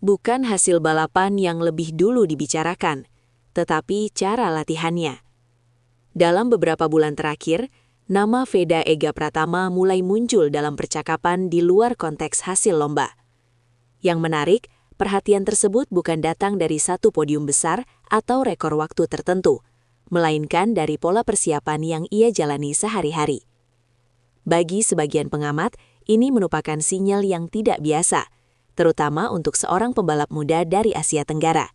Bukan hasil balapan yang lebih dulu dibicarakan, tetapi cara latihannya. Dalam beberapa bulan terakhir, nama Veda Ega Pratama mulai muncul dalam percakapan di luar konteks hasil lomba. Yang menarik, perhatian tersebut bukan datang dari satu podium besar atau rekor waktu tertentu, melainkan dari pola persiapan yang ia jalani sehari-hari. Bagi sebagian pengamat, ini merupakan sinyal yang tidak biasa, terutama untuk seorang pembalap muda dari Asia Tenggara.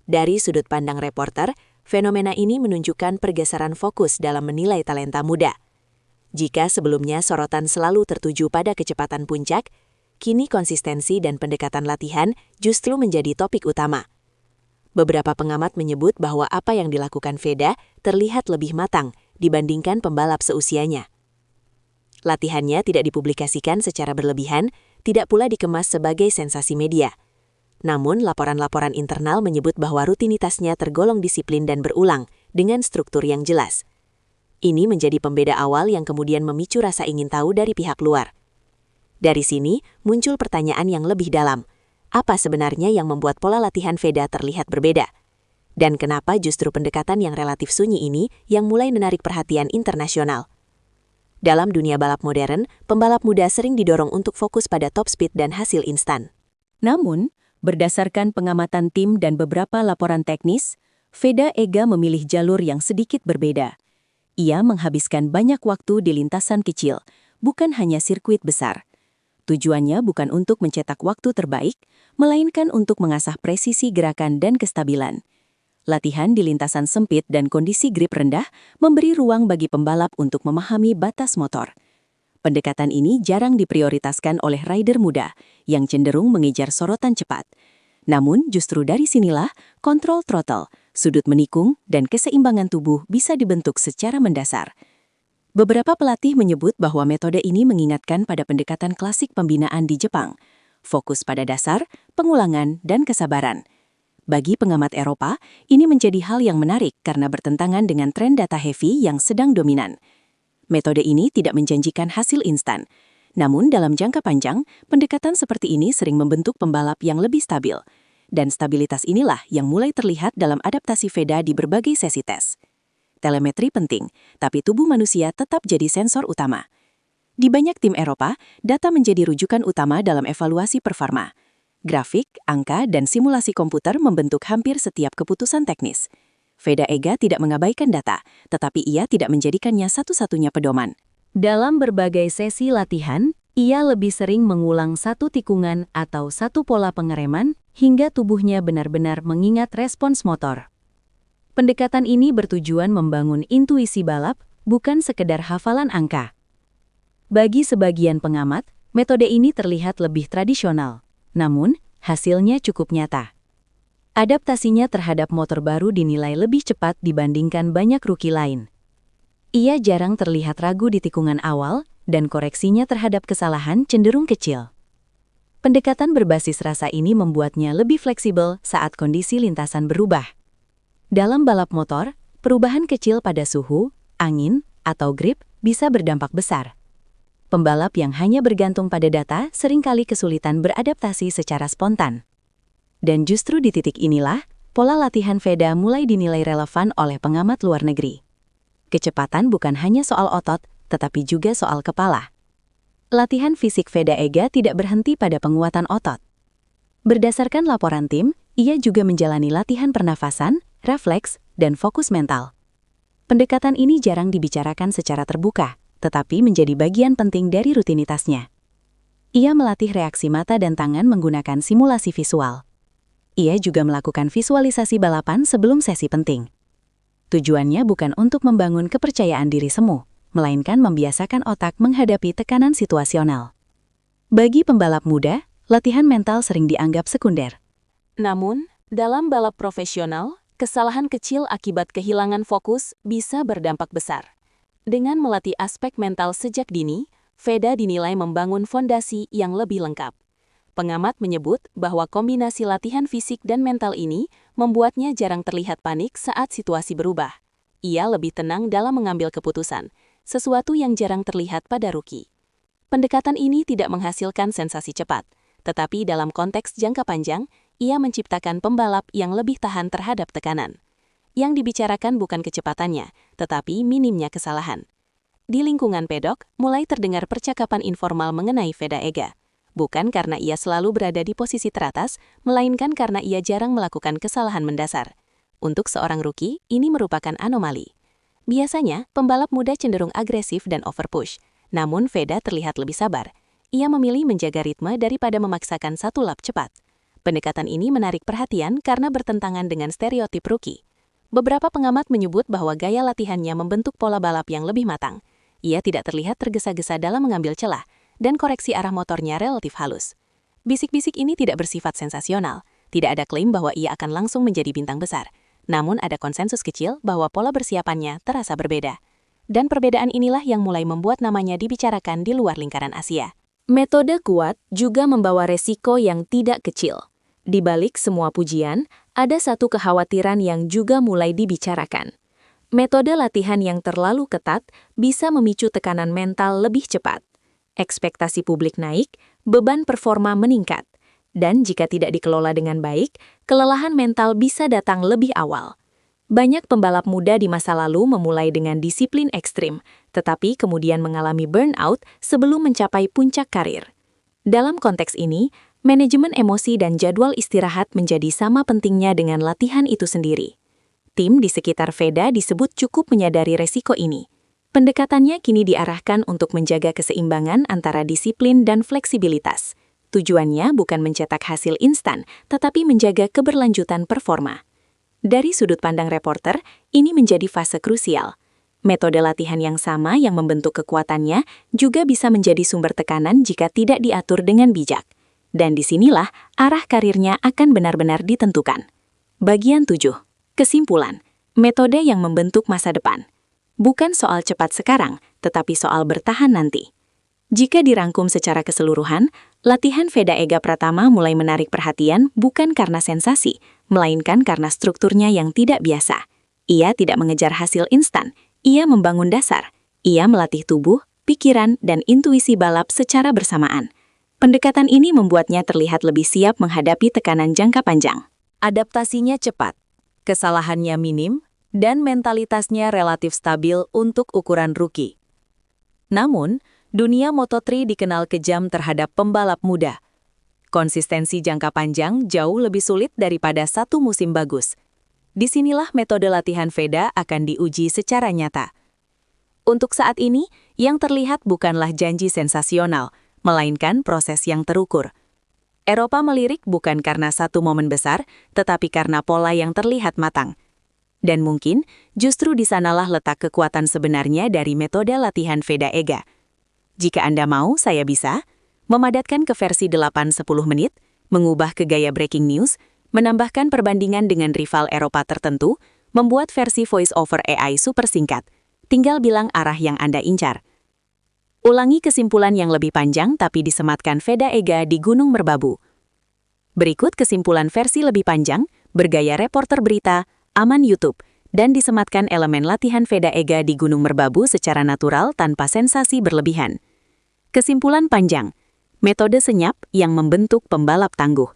Dari sudut pandang reporter, fenomena ini menunjukkan pergeseran fokus dalam menilai talenta muda. Jika sebelumnya sorotan selalu tertuju pada kecepatan puncak, kini konsistensi dan pendekatan latihan justru menjadi topik utama. Beberapa pengamat menyebut bahwa apa yang dilakukan Veda terlihat lebih matang dibandingkan pembalap seusianya. Latihannya tidak dipublikasikan secara berlebihan, tidak pula dikemas sebagai sensasi media. Namun, laporan-laporan internal menyebut bahwa rutinitasnya tergolong disiplin dan berulang, dengan struktur yang jelas. Ini menjadi pembeda awal yang kemudian memicu rasa ingin tahu dari pihak luar. Dari sini, muncul pertanyaan yang lebih dalam. Apa sebenarnya yang membuat pola latihan Veda terlihat berbeda? Dan kenapa justru pendekatan yang relatif sunyi ini yang mulai menarik perhatian internasional? Dalam dunia balap modern, pembalap muda sering didorong untuk fokus pada top speed dan hasil instan. Namun, berdasarkan pengamatan tim dan beberapa laporan teknis, Veda Ega memilih jalur yang sedikit berbeda. Ia menghabiskan banyak waktu di lintasan kecil, bukan hanya sirkuit besar. Tujuannya bukan untuk mencetak waktu terbaik, melainkan untuk mengasah presisi gerakan dan kestabilan. Latihan di lintasan sempit dan kondisi grip rendah memberi ruang bagi pembalap untuk memahami batas motor. Pendekatan ini jarang diprioritaskan oleh rider muda yang cenderung mengejar sorotan cepat. Namun justru dari sinilah kontrol throttle, sudut menikung, dan keseimbangan tubuh bisa dibentuk secara mendasar. Beberapa pelatih menyebut bahwa metode ini mengingatkan pada pendekatan klasik pembinaan di Jepang, fokus pada dasar, pengulangan, dan kesabaran. Bagi pengamat Eropa, ini menjadi hal yang menarik karena bertentangan dengan tren data heavy yang sedang dominan. Metode ini tidak menjanjikan hasil instan. Namun dalam jangka panjang, pendekatan seperti ini sering membentuk pembalap yang lebih stabil. Dan stabilitas inilah yang mulai terlihat dalam adaptasi Veda di berbagai sesi tes. Telemetri penting, tapi tubuh manusia tetap jadi sensor utama. Di banyak tim Eropa, data menjadi rujukan utama dalam evaluasi performa. Grafik, angka, dan simulasi komputer membentuk hampir setiap keputusan teknis. Veda Ega tidak mengabaikan data, tetapi ia tidak menjadikannya satu-satunya pedoman. Dalam berbagai sesi latihan, ia lebih sering mengulang satu tikungan atau satu pola pengereman hingga tubuhnya benar-benar mengingat respons motor. Pendekatan ini bertujuan membangun intuisi balap, bukan sekedar hafalan angka. Bagi sebagian pengamat, metode ini terlihat lebih tradisional. Namun, hasilnya cukup nyata. Adaptasinya terhadap motor baru dinilai lebih cepat dibandingkan banyak rookie lain. Ia jarang terlihat ragu di tikungan awal, dan koreksinya terhadap kesalahan cenderung kecil. Pendekatan berbasis rasa ini membuatnya lebih fleksibel saat kondisi lintasan berubah. Dalam balap motor, perubahan kecil pada suhu, angin, atau grip bisa berdampak besar. Pembalap yang hanya bergantung pada data seringkali kesulitan beradaptasi secara spontan. Dan justru di titik inilah, pola latihan Veda mulai dinilai relevan oleh pengamat luar negeri. Kecepatan bukan hanya soal otot, tetapi juga soal kepala. Latihan fisik Veda Ega tidak berhenti pada penguatan otot. Berdasarkan laporan tim, ia juga menjalani latihan pernafasan, refleks, dan fokus mental. Pendekatan ini jarang dibicarakan secara terbuka, tetapi menjadi bagian penting dari rutinitasnya. Ia melatih reaksi mata dan tangan menggunakan simulasi visual. Ia juga melakukan visualisasi balapan sebelum sesi penting. Tujuannya bukan untuk membangun kepercayaan diri semu, melainkan membiasakan otak menghadapi tekanan situasional. Bagi pembalap muda, latihan mental sering dianggap sekunder. Namun, dalam balap profesional, kesalahan kecil akibat kehilangan fokus bisa berdampak besar. Dengan melatih aspek mental sejak dini, Veda dinilai membangun fondasi yang lebih lengkap. Pengamat menyebut bahwa kombinasi latihan fisik dan mental ini membuatnya jarang terlihat panik saat situasi berubah. Ia lebih tenang dalam mengambil keputusan, sesuatu yang jarang terlihat pada rookie. Pendekatan ini tidak menghasilkan sensasi cepat, tetapi dalam konteks jangka panjang, ia menciptakan pembalap yang lebih tahan terhadap tekanan. Yang dibicarakan bukan kecepatannya, tetapi minimnya kesalahan. Di lingkungan pedok, mulai terdengar percakapan informal mengenai Veda Ega. Bukan karena ia selalu berada di posisi teratas, melainkan karena ia jarang melakukan kesalahan mendasar. Untuk seorang rookie, ini merupakan anomali. Biasanya, pembalap muda cenderung agresif dan overpush. Namun Veda terlihat lebih sabar. Ia memilih menjaga ritme daripada memaksakan satu lap cepat. Pendekatan ini menarik perhatian karena bertentangan dengan stereotip rookie. Beberapa pengamat menyebut bahwa gaya latihannya membentuk pola balap yang lebih matang. Ia tidak terlihat tergesa-gesa dalam mengambil celah, dan koreksi arah motornya relatif halus. Bisik-bisik ini tidak bersifat sensasional. Tidak ada klaim bahwa ia akan langsung menjadi bintang besar. Namun ada konsensus kecil bahwa pola persiapannya terasa berbeda. Dan perbedaan inilah yang mulai membuat namanya dibicarakan di luar lingkaran Asia. Metode kuat juga membawa resiko yang tidak kecil. Di balik semua pujian, ada satu kekhawatiran yang juga mulai dibicarakan. Metode latihan yang terlalu ketat bisa memicu tekanan mental lebih cepat. Ekspektasi publik naik, beban performa meningkat. Dan jika tidak dikelola dengan baik, kelelahan mental bisa datang lebih awal. Banyak pembalap muda di masa lalu memulai dengan disiplin ekstrim, tetapi kemudian mengalami burnout sebelum mencapai puncak karir. Dalam konteks ini, manajemen emosi dan jadwal istirahat menjadi sama pentingnya dengan latihan itu sendiri. Tim di sekitar Veda disebut cukup menyadari resiko ini. Pendekatannya kini diarahkan untuk menjaga keseimbangan antara disiplin dan fleksibilitas. Tujuannya bukan mencetak hasil instan, tetapi menjaga keberlanjutan performa. Dari sudut pandang reporter, ini menjadi fase krusial. Metode latihan yang sama yang membentuk kekuatannya juga bisa menjadi sumber tekanan jika tidak diatur dengan bijak. Dan disinilah arah karirnya akan benar-benar ditentukan. Bagian 7. Kesimpulan, metode yang membentuk masa depan. Bukan soal cepat sekarang, tetapi soal bertahan nanti. Jika dirangkum secara keseluruhan, latihan Veda Ega Pratama mulai menarik perhatian bukan karena sensasi, melainkan karena strukturnya yang tidak biasa. Ia tidak mengejar hasil instan, ia membangun dasar. Ia melatih tubuh, pikiran, dan intuisi balap secara bersamaan. Pendekatan ini membuatnya terlihat lebih siap menghadapi tekanan jangka panjang. Adaptasinya cepat. Kesalahannya minim, dan mentalitasnya relatif stabil untuk ukuran rookie. Namun, dunia Moto3 dikenal kejam terhadap pembalap muda. Konsistensi jangka panjang jauh lebih sulit daripada satu musim bagus. Disinilah metode latihan Veda akan diuji secara nyata. Untuk saat ini, yang terlihat bukanlah janji sensasional, melainkan proses yang terukur. Eropa melirik bukan karena satu momen besar, tetapi karena pola yang terlihat matang. Dan mungkin, justru di sanalah letak kekuatan sebenarnya dari metode latihan Veda Ega. Jika Anda mau, saya bisa memadatkan ke versi 8-10 menit, mengubah ke gaya breaking news, menambahkan perbandingan dengan rival Eropa tertentu, membuat versi voice-over AI super singkat. Tinggal bilang arah yang Anda incar. Ulangi kesimpulan yang lebih panjang tapi disematkan Veda Ega di Gunung Merbabu. Berikut kesimpulan versi lebih panjang, bergaya reporter berita, aman YouTube, dan disematkan elemen latihan Veda Ega di Gunung Merbabu secara natural tanpa sensasi berlebihan. Kesimpulan panjang, metode senyap yang membentuk pembalap tangguh.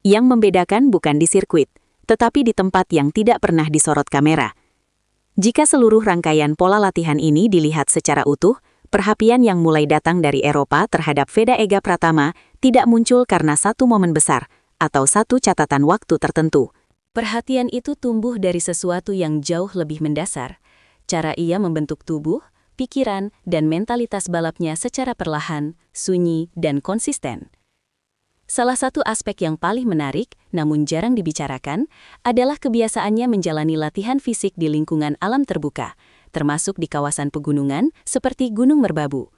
Yang membedakan bukan di sirkuit, tetapi di tempat yang tidak pernah disorot kamera. Jika seluruh rangkaian pola latihan ini dilihat secara utuh, perhatian yang mulai datang dari Eropa terhadap Veda Ega Pratama tidak muncul karena satu momen besar atau satu catatan waktu tertentu. Perhatian itu tumbuh dari sesuatu yang jauh lebih mendasar. Cara ia membentuk tubuh, pikiran, dan mentalitas balapnya secara perlahan, sunyi, dan konsisten. Salah satu aspek yang paling menarik, namun jarang dibicarakan, adalah kebiasaannya menjalani latihan fisik di lingkungan alam terbuka, termasuk di kawasan pegunungan seperti Gunung Merbabu.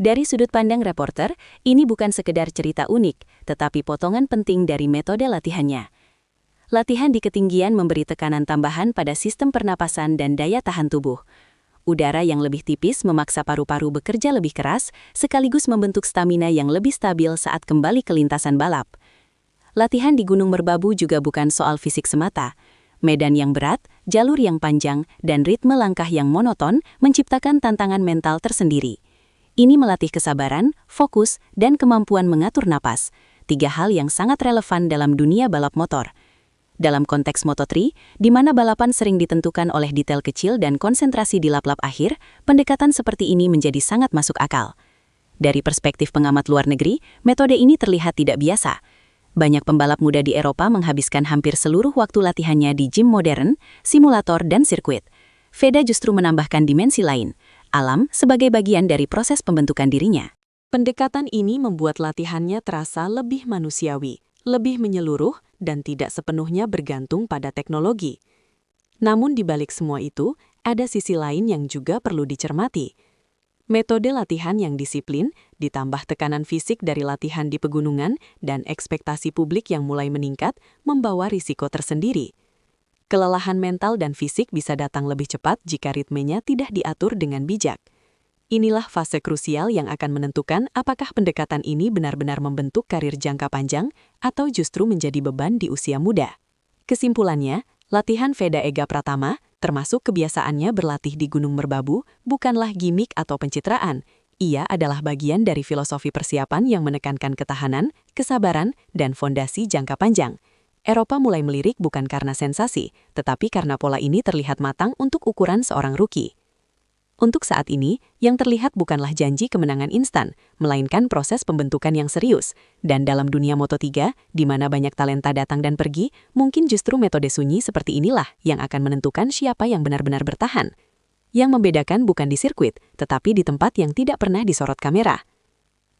Dari sudut pandang reporter, ini bukan sekedar cerita unik, tetapi potongan penting dari metode latihannya. Latihan di ketinggian memberi tekanan tambahan pada sistem pernapasan dan daya tahan tubuh. Udara yang lebih tipis memaksa paru-paru bekerja lebih keras, sekaligus membentuk stamina yang lebih stabil saat kembali ke lintasan balap. Latihan di Gunung Merbabu juga bukan soal fisik semata. Medan yang berat, jalur yang panjang, dan ritme langkah yang monoton menciptakan tantangan mental tersendiri. Ini melatih kesabaran, fokus, dan kemampuan mengatur napas, 3 hal yang sangat relevan dalam dunia balap motor. Dalam konteks Moto3, di mana balapan sering ditentukan oleh detail kecil dan konsentrasi di lap-lap akhir, pendekatan seperti ini menjadi sangat masuk akal. Dari perspektif pengamat luar negeri, metode ini terlihat tidak biasa. Banyak pembalap muda di Eropa menghabiskan hampir seluruh waktu latihannya di gym modern, simulator, dan sirkuit. Veda justru menambahkan dimensi lain, alam sebagai bagian dari proses pembentukan dirinya. Pendekatan ini membuat latihannya terasa lebih manusiawi, lebih menyeluruh, dan tidak sepenuhnya bergantung pada teknologi. Namun di balik semua itu, ada sisi lain yang juga perlu dicermati. Metode latihan yang disiplin, ditambah tekanan fisik dari latihan di pegunungan dan ekspektasi publik yang mulai meningkat, membawa risiko tersendiri. Kelelahan mental dan fisik bisa datang lebih cepat jika ritmenya tidak diatur dengan bijak. Inilah fase krusial yang akan menentukan apakah pendekatan ini benar-benar membentuk karir jangka panjang atau justru menjadi beban di usia muda. Kesimpulannya, latihan Veda Ega Pratama, termasuk kebiasaannya berlatih di Gunung Merbabu, bukanlah gimik atau pencitraan. Ia adalah bagian dari filosofi persiapan yang menekankan ketahanan, kesabaran, dan fondasi jangka panjang. Eropa mulai melirik bukan karena sensasi, tetapi karena pola ini terlihat matang untuk ukuran seorang rookie. Untuk saat ini, yang terlihat bukanlah janji kemenangan instan, melainkan proses pembentukan yang serius. Dan dalam dunia Moto3, di mana banyak talenta datang dan pergi, mungkin justru metode sunyi seperti inilah yang akan menentukan siapa yang benar-benar bertahan. Yang membedakan bukan di sirkuit, tetapi di tempat yang tidak pernah disorot kamera.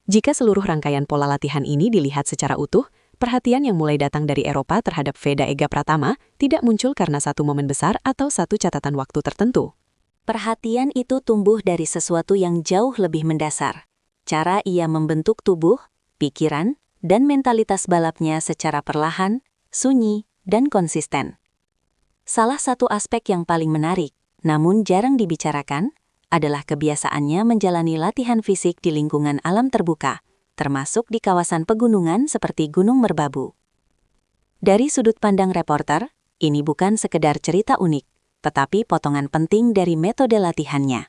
Jika seluruh rangkaian pola latihan ini dilihat secara utuh, perhatian yang mulai datang dari Eropa terhadap Veda Ega Pratama tidak muncul karena satu momen besar atau satu catatan waktu tertentu. Perhatian itu tumbuh dari sesuatu yang jauh lebih mendasar. Cara ia membentuk tubuh, pikiran, dan mentalitas balapnya secara perlahan, sunyi, dan konsisten. Salah satu aspek yang paling menarik, namun jarang dibicarakan, adalah kebiasaannya menjalani latihan fisik di lingkungan alam terbuka, termasuk di kawasan pegunungan seperti Gunung Merbabu. Dari sudut pandang reporter, ini bukan sekedar cerita unik, tetapi potongan penting dari metode latihannya.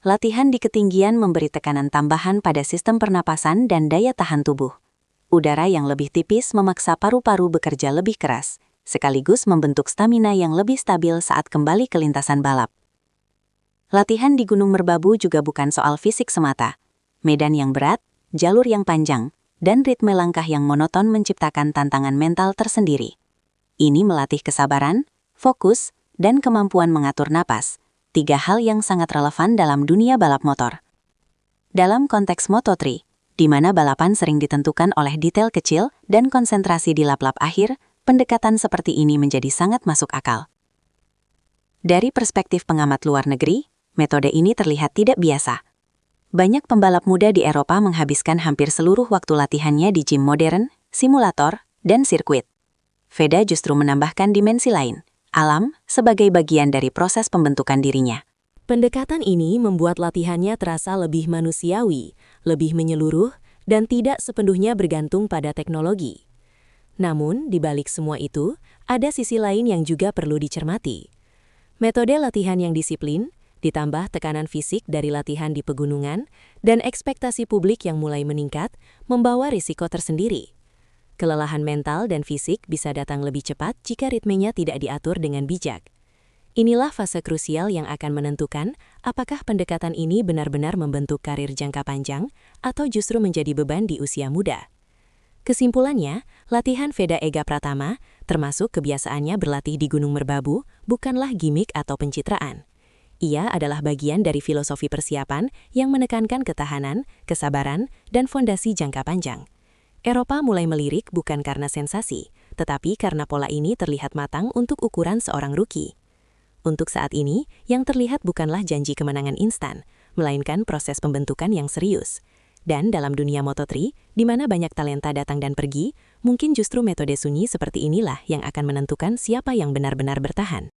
Latihan di ketinggian memberi tekanan tambahan pada sistem pernapasan dan daya tahan tubuh. Udara yang lebih tipis memaksa paru-paru bekerja lebih keras, sekaligus membentuk stamina yang lebih stabil saat kembali ke lintasan balap. Latihan di Gunung Merbabu juga bukan soal fisik semata. Medan yang berat, jalur yang panjang, dan ritme langkah yang monoton menciptakan tantangan mental tersendiri. Ini melatih kesabaran, fokus, dan kemampuan mengatur napas, 3 hal yang sangat relevan dalam dunia balap motor. Dalam konteks Moto3, di mana balapan sering ditentukan oleh detail kecil dan konsentrasi di lap-lap akhir, pendekatan seperti ini menjadi sangat masuk akal. Dari perspektif pengamat luar negeri, metode ini terlihat tidak biasa. Banyak pembalap muda di Eropa menghabiskan hampir seluruh waktu latihannya di gym modern, simulator, dan sirkuit. Veda justru menambahkan dimensi lain, alam sebagai bagian dari proses pembentukan dirinya. Pendekatan ini membuat latihannya terasa lebih manusiawi, lebih menyeluruh, dan tidak sepenuhnya bergantung pada teknologi. Namun, di balik semua itu, ada sisi lain yang juga perlu dicermati. Metode latihan yang disiplin, ditambah tekanan fisik dari latihan di pegunungan, dan ekspektasi publik yang mulai meningkat, membawa risiko tersendiri. Kelelahan mental dan fisik bisa datang lebih cepat jika ritmenya tidak diatur dengan bijak. Inilah fase krusial yang akan menentukan apakah pendekatan ini benar-benar membentuk karir jangka panjang atau justru menjadi beban di usia muda. Kesimpulannya, latihan Veda Ega Pratama, termasuk kebiasaannya berlatih di Gunung Merbabu, bukanlah gimik atau pencitraan. Ia adalah bagian dari filosofi persiapan yang menekankan ketahanan, kesabaran, dan fondasi jangka panjang. Eropa mulai melirik bukan karena sensasi, tetapi karena pola ini terlihat matang untuk ukuran seorang rookie. Untuk saat ini, yang terlihat bukanlah janji kemenangan instan, melainkan proses pembentukan yang serius. Dan dalam dunia Moto3, di mana banyak talenta datang dan pergi, mungkin justru metode sunyi seperti inilah yang akan menentukan siapa yang benar-benar bertahan.